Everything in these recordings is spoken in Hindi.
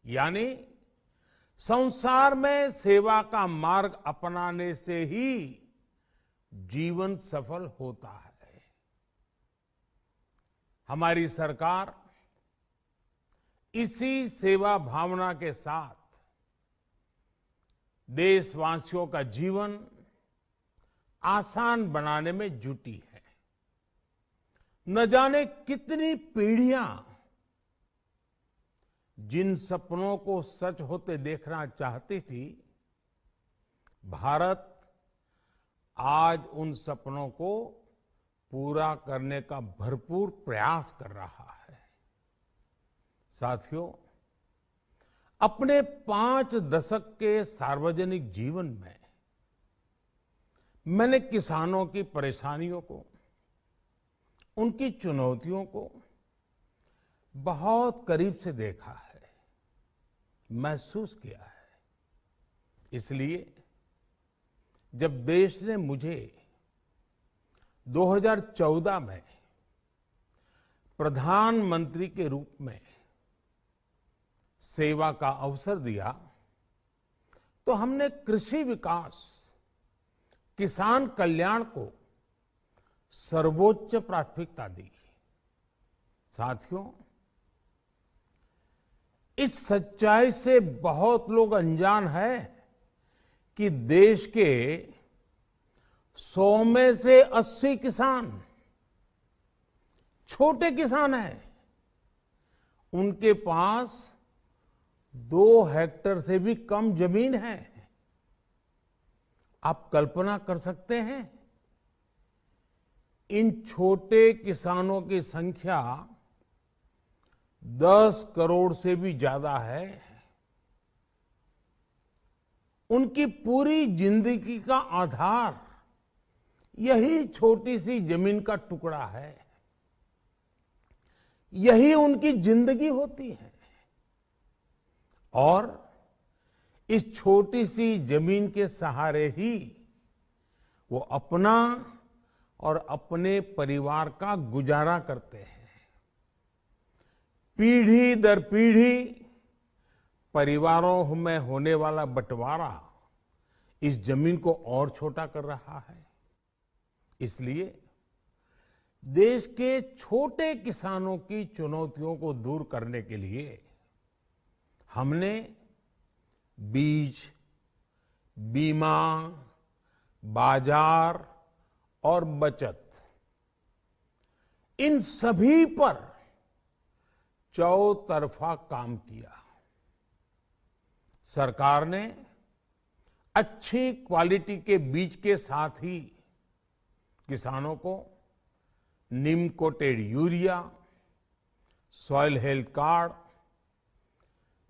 यानी संसार में सेवा का मार्ग अपनाने से ही जीवन सफल होता है। हमारी सरकार इसी सेवा भावना के साथ देशवासियों का जीवन आसान बनाने में जुटी है। न जाने कितनी पीढ़ियां जिन सपनों को सच होते देखना चाहती थी, भारत आज उन सपनों को पूरा करने का भरपूर प्रयास कर रहा है। साथियों, अपने 5 दशक के सार्वजनिक जीवन में मैंने किसानों की परेशानियों को, उनकी चुनौतियों को बहुत करीब से देखा है, महसूस किया है। इसलिए जब देश ने मुझे 2014 में प्रधानमंत्री के रूप में सेवा का अवसर दिया, तो हमने कृषि विकास, किसान कल्याण को सर्वोच्च प्राथमिकता दी। साथियों, इस सच्चाई से बहुत लोग अनजान हैं कि देश के 100 में से 80 किसान छोटे किसान हैं। उनके पास 2 हेक्टेयर से भी कम जमीन है। आप कल्पना कर सकते हैं, इन छोटे किसानों की संख्या 10 करोड़ से भी ज्यादा है। उनकी पूरी जिंदगी का आधार यही छोटी सी जमीन का टुकड़ा है। यही उनकी जिंदगी होती है। और इस छोटी सी जमीन के सहारे ही वो अपना और अपने परिवार का गुजारा करते हैं। पीढ़ी दर पीढ़ी परिवारों में होने वाला बंटवारा इस जमीन को और छोटा कर रहा है। इसलिए देश के छोटे किसानों की चुनौतियों को दूर करने के लिए हमने बीज, बीमा, बाजार और बचत, इन सभी पर चौतरफा काम किया। सरकार ने अच्छी क्वालिटी के बीज के साथ ही किसानों को नीम coated urea, soil health card,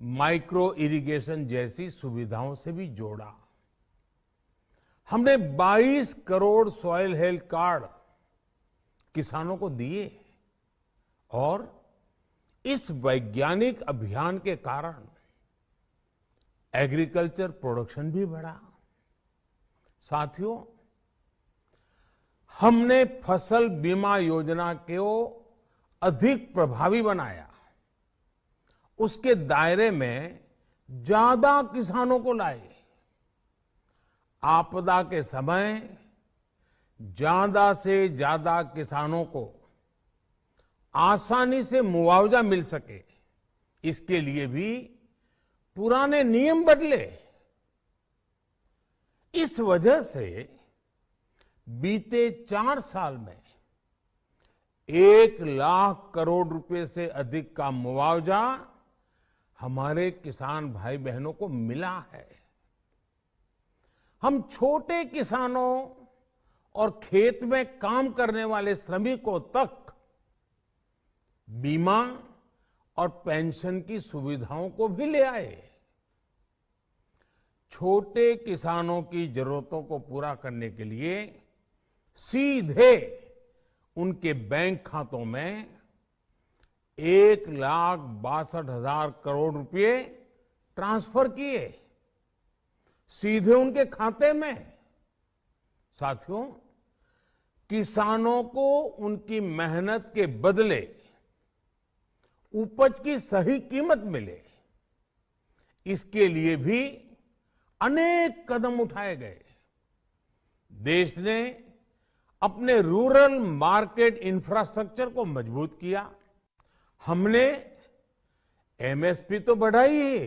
micro irrigation जैसी सुविधाओं से भी जोड़ा। हमने 22 करोड़ सॉइल हेल्थ कार्ड किसानों को दिए और इस वैज्ञानिक अभियान के कारण एग्रीकल्चर प्रोडक्शन भी बढ़ा। साथियों, हमने फसल बीमा योजना को अधिक प्रभावी बनाया। उसके दायरे में ज्यादा किसानों को लाए। आपदा के समय ज्यादा से ज्यादा किसानों को आसानी से मुआवजा मिल सके, इसके लिए भी पुराने नियम बदले। इस वजह से बीते 4 साल में 1 लाख करोड़ रुपए से अधिक का मुआवजा हमारे किसान भाई बहनों को मिला है। हम छोटे किसानों और खेत में काम करने वाले श्रमिकों तक बीमा और पेंशन की सुविधाओं को भी ले आए। छोटे किसानों की जरूरतों को पूरा करने के लिए सीधे उनके बैंक खातों में 1,62,000 करोड़ रुपए ट्रांसफर किए, सीधे उनके खाते में। साथियों, किसानों को उनकी मेहनत के बदले उपज की सही कीमत मिले, इसके लिए भी अनेक कदम उठाए गए। देश ने अपने रूरल मार्केट इंफ्रास्ट्रक्चर को मजबूत किया। हमने एमएसपी तो बढ़ाई है,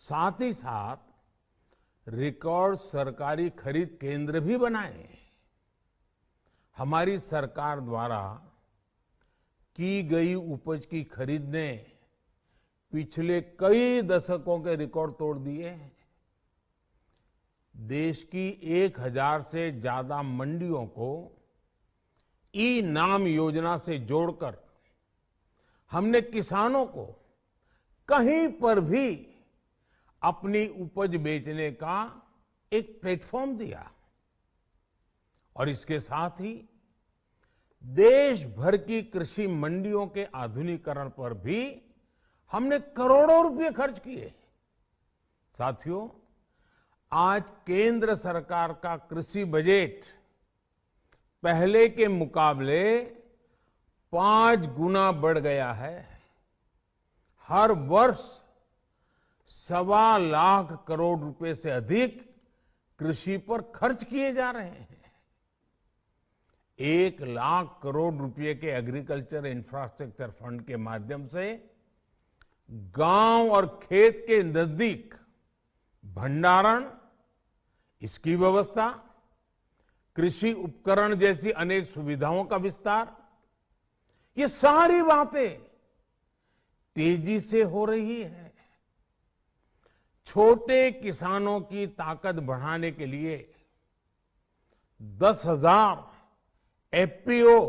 साथ ही साथ रिकॉर्ड सरकारी खरीद केंद्र भी बनाए। हमारी सरकार द्वारा की गई उपज की खरीद ने पिछले कई दशकों के रिकॉर्ड तोड़ दिए हैं। देश की 1000 से ज्यादा मंडियों को ई नाम योजना से जोड़कर हमने किसानों को कहीं पर भी अपनी उपज बेचने का एक प्लेटफॉर्म दिया और इसके साथ ही देश भर की कृषि मंडियों के आधुनिकीकरण पर भी हमने करोड़ों रुपए खर्च किए। साथियों, आज केंद्र सरकार का कृषि बजट पहले के मुकाबले 5 गुना बढ़ गया है। हर वर्ष 1.25 लाख करोड़ रुपए से अधिक कृषि पर खर्च किए जा रहे हैं। 1 लाख करोड़ रुपए के एग्रीकल्चर इंफ्रास्ट्रक्चर फंड के माध्यम से गांव और खेत के नजदीक भंडारण, इसकी व्यवस्था, कृषि उपकरण जैसी अनेक सुविधाओं का विस्तार, ये सारी बातें तेजी से हो रही है। छोटे किसानों की ताकत बढ़ाने के लिए 10,000 एफपीओ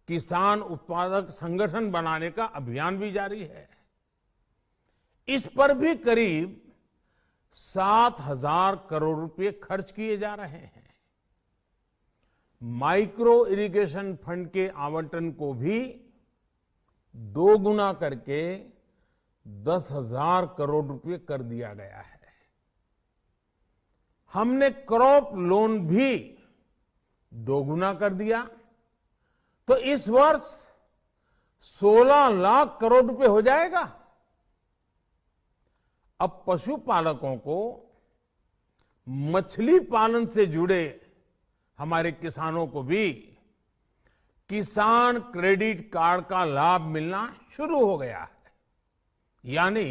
किसान उत्पादक संगठन बनाने का अभियान भी जारी है। इस पर भी करीब 7,000 करोड़ रुपए खर्च किए जा रहे हैं। माइक्रो इरिगेशन फंड के आवंटन को भी 2 गुना करके 10,000 करोड़ रुपए कर दिया गया है। हमने क्रॉप लोन भी 2 गुना कर दिया, तो इस वर्ष 16 लाख करोड़ रुपए हो जाएगा। अब पशुपालकों को मछली पालन से जुड़े हमारे किसानों को भी किसान क्रेडिट कार्ड का लाभ मिलना शुरू हो गया है। यानी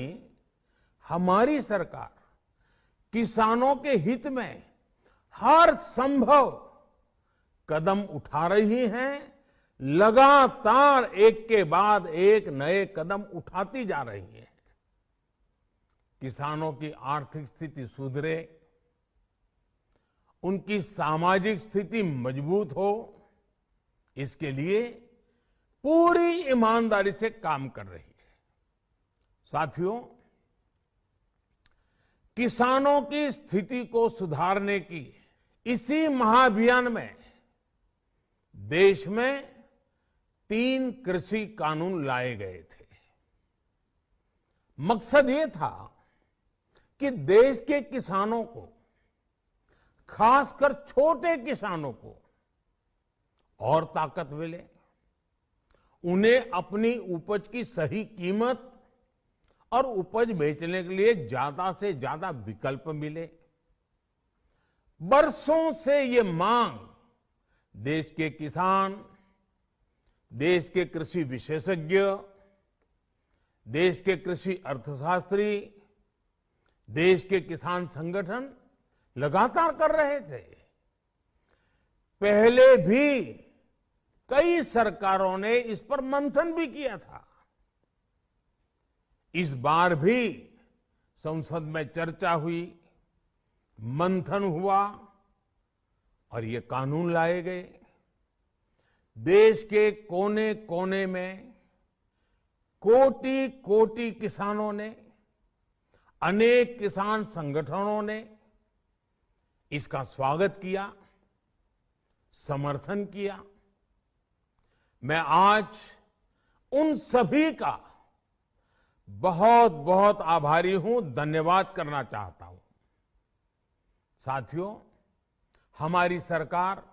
हमारी सरकार किसानों के हित में हर संभव कदम उठा रही है, लगातार एक के बाद एक नए कदम उठाती जा रही है। किसानों की आर्थिक स्थिति सुधरे, उनकी सामाजिक स्थिति मजबूत हो, इसके लिए पूरी ईमानदारी से काम कर रही है। साथियों, किसानों की स्थिति को सुधारने की इसी महाअभियान में देश में 3 कृषि कानून लाए गए थे। मकसद ये था कि देश के किसानों को, खासकर छोटे किसानों को और ताकत मिले, उन्हें अपनी उपज की सही कीमत और उपज बेचने के लिए ज्यादा से ज्यादा विकल्प मिले। बरसों से ये मांग देश के किसान, देश के कृषि विशेषज्ञ, देश के कृषि अर्थशास्त्री, देश के किसान संगठन लगातार कर रहे थे। पहले भी कई सरकारों ने इस पर मंथन भी किया था। इस बार भी संसद में चर्चा हुई, मंथन हुआ और ये कानून लाए गए। देश के कोने कोने में कोटि कोटि किसानों ने, अनेक किसान संगठनों ने इसका स्वागत किया, समर्थन किया। मैं आज उन सभी का बहुत बहुत आभारी हूं, धन्यवाद करना चाहता हूं। साथियों, हमारी सरकार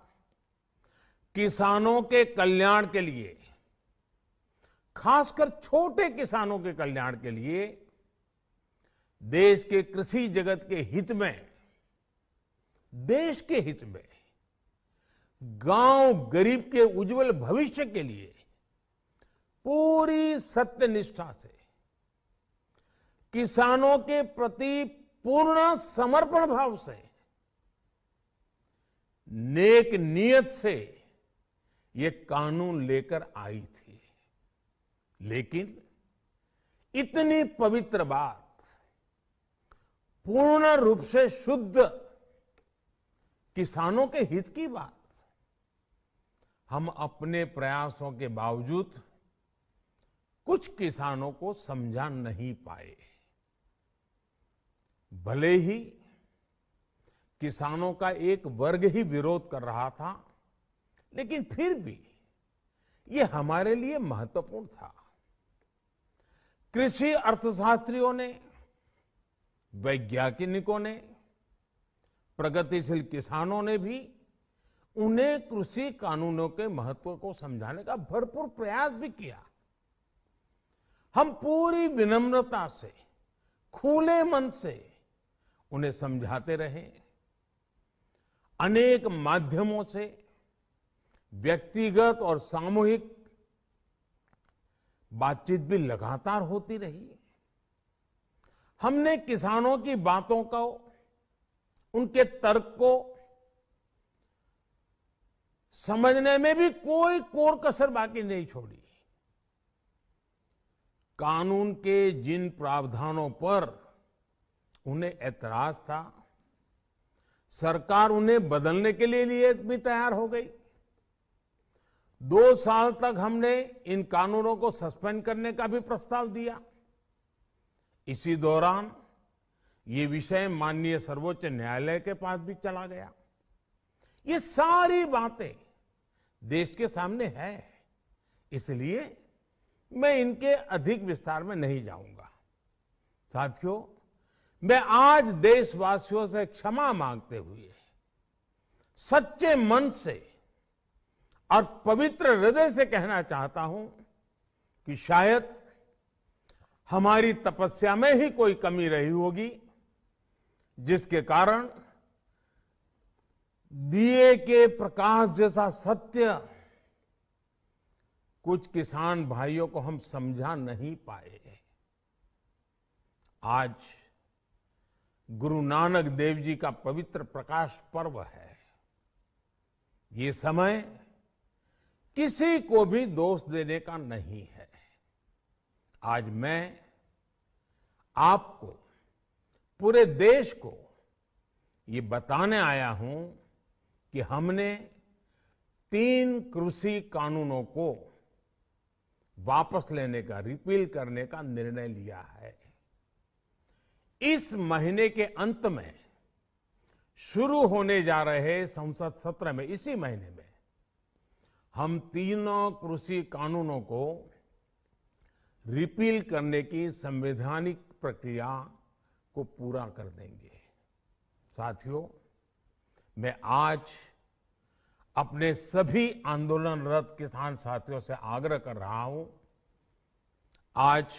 किसानों के कल्याण के लिए, खासकर छोटे किसानों के कल्याण के लिए देश के कृषि जगत के हित में, देश के हित में, गांव गरीब के उज्जवल भविष्य के लिए पूरी सत्यनिष्ठा से, किसानों के प्रति पूर्ण समर्पण भाव से, नेक नियत से ये कानून लेकर आई थी। लेकिन इतनी पवित्र बात, पूर्ण रूप से शुद्ध किसानों के हित की बात, हम अपने प्रयासों के बावजूद कुछ किसानों को समझा नहीं पाए। भले ही किसानों का एक वर्ग ही विरोध कर रहा था, लेकिन फिर भी ये हमारे लिए महत्वपूर्ण था। कृषि अर्थशास्त्रियों ने, वैज्ञानिकों ने, प्रगतिशील किसानों ने भी उन्हें कृषि कानूनों के महत्व को समझाने का भरपूर प्रयास भी किया। हम पूरी विनम्रता से, खुले मन से उन्हें समझाते रहे। अनेक माध्यमों से व्यक्तिगत और सामूहिक बातचीत भी लगातार होती रही। हमने किसानों की बातों को, उनके तर्क को समझने में भी कोई कोर कसर बाकी नहीं छोड़ी। कानून के जिन प्रावधानों पर उन्हें ऐतराज था, सरकार उन्हें बदलने के लिए भी तैयार हो गई। 2 साल तक हमने इन कानूनों को सस्पेंड करने का भी प्रस्ताव दिया। इसी दौरान ये विषय माननीय सर्वोच्च न्यायालय के पास भी चला गया। ये सारी बातें देश के सामने है, इसलिए मैं इनके अधिक विस्तार में नहीं जाऊंगा। साथियों, मैं आज देशवासियों से क्षमा मांगते हुए सच्चे मन से और पवित्र हृदय से कहना चाहता हूं कि शायद हमारी तपस्या में ही कोई कमी रही होगी, जिसके कारण दिए के प्रकाश जैसा सत्य कुछ किसान भाइयों को हम समझा नहीं पाए। आज गुरु नानक देव जी का पवित्र प्रकाश पर्व है। ये समय किसी को भी दोष देने का नहीं है। आज मैं आपको, पूरे देश को ये बताने आया हूं कि हमने 3 कृषि कानूनों को वापस लेने का, रिपील करने का निर्णय लिया है। इस महीने के अंत में शुरू होने जा रहे संसद सत्र में, इसी महीने में, हम 3 कृषि कानूनों को रिपील करने की संवैधानिक प्रक्रिया को पूरा कर देंगे। साथियों, मैं आज अपने सभी आंदोलनरत किसान साथियों से आग्रह कर रहा हूं, आज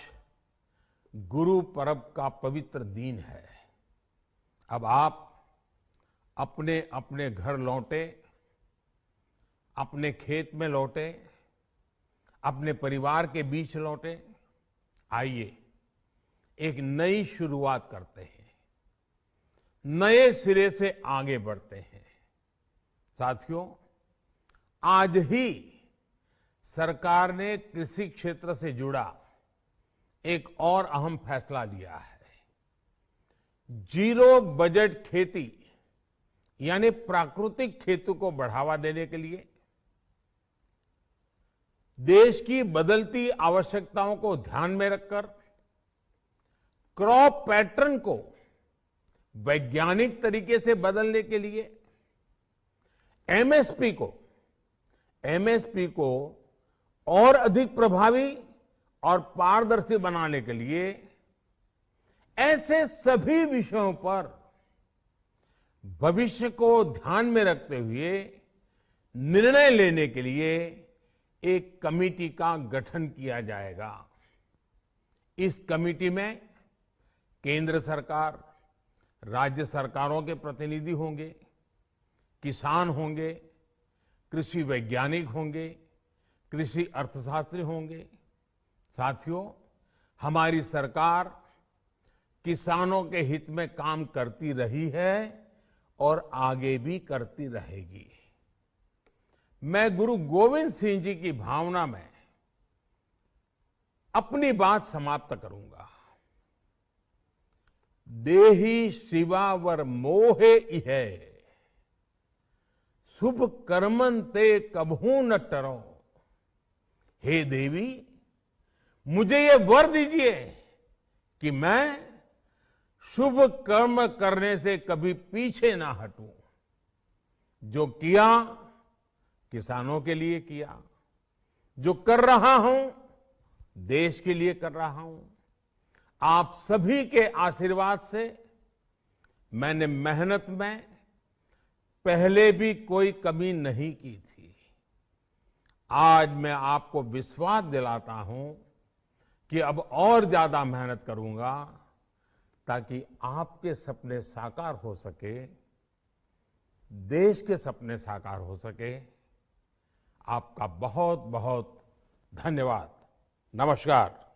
गुरु पर्व का पवित्र दिन है। अब आप अपने अपने घर लौटे, अपने खेत में लौटे, अपने परिवार के बीच लौटे। आइए एक नई शुरुआत करते हैं, नए सिरे से आगे बढ़ते हैं। साथियों, आज ही सरकार ने कृषि क्षेत्र से जुड़ा एक और अहम फैसला लिया है। जीरो बजट खेती यानी प्राकृतिक खेती को बढ़ावा देने के लिए, देश की बदलती आवश्यकताओं को ध्यान में रखकर क्रॉप पैटर्न को वैज्ञानिक तरीके से बदलने के लिए एमएसपी को और अधिक प्रभावी और पारदर्शी बनाने के लिए ऐसे सभी विषयों पर भविष्य को ध्यान में रखते हुए निर्णय लेने के लिए एक कमेटी का गठन किया जाएगा। इस कमेटी में केंद्र सरकार, राज्य सरकारों के प्रतिनिधि होंगे, किसान होंगे, कृषि वैज्ञानिक होंगे, कृषि अर्थशास्त्री होंगे। साथियों, हमारी सरकार किसानों के हित में काम करती रही है और आगे भी करती रहेगी। मैं गुरु गोविंद सिंह जी की भावना में अपनी बात समाप्त करूंगा। देहि शिवावर मोहे इहे, शुभ कर्मन ते कबहू न टरो। हे देवी, मुझे ये वर दीजिए कि मैं शुभ कर्म करने से कभी पीछे ना हटूं। जो किया किसानों के लिए किया, जो कर रहा हूं देश के लिए कर रहा हूं। आप सभी के आशीर्वाद से मैंने मेहनत में पहले भी कोई कमी नहीं की थी। आज मैं आपको विश्वास दिलाता हूं कि अब और ज्यादा मेहनत करूंगा ताकि आपके सपने साकार हो सके, देश के सपने साकार हो सके। आपका बहुत बहुत धन्यवाद। नमस्कार।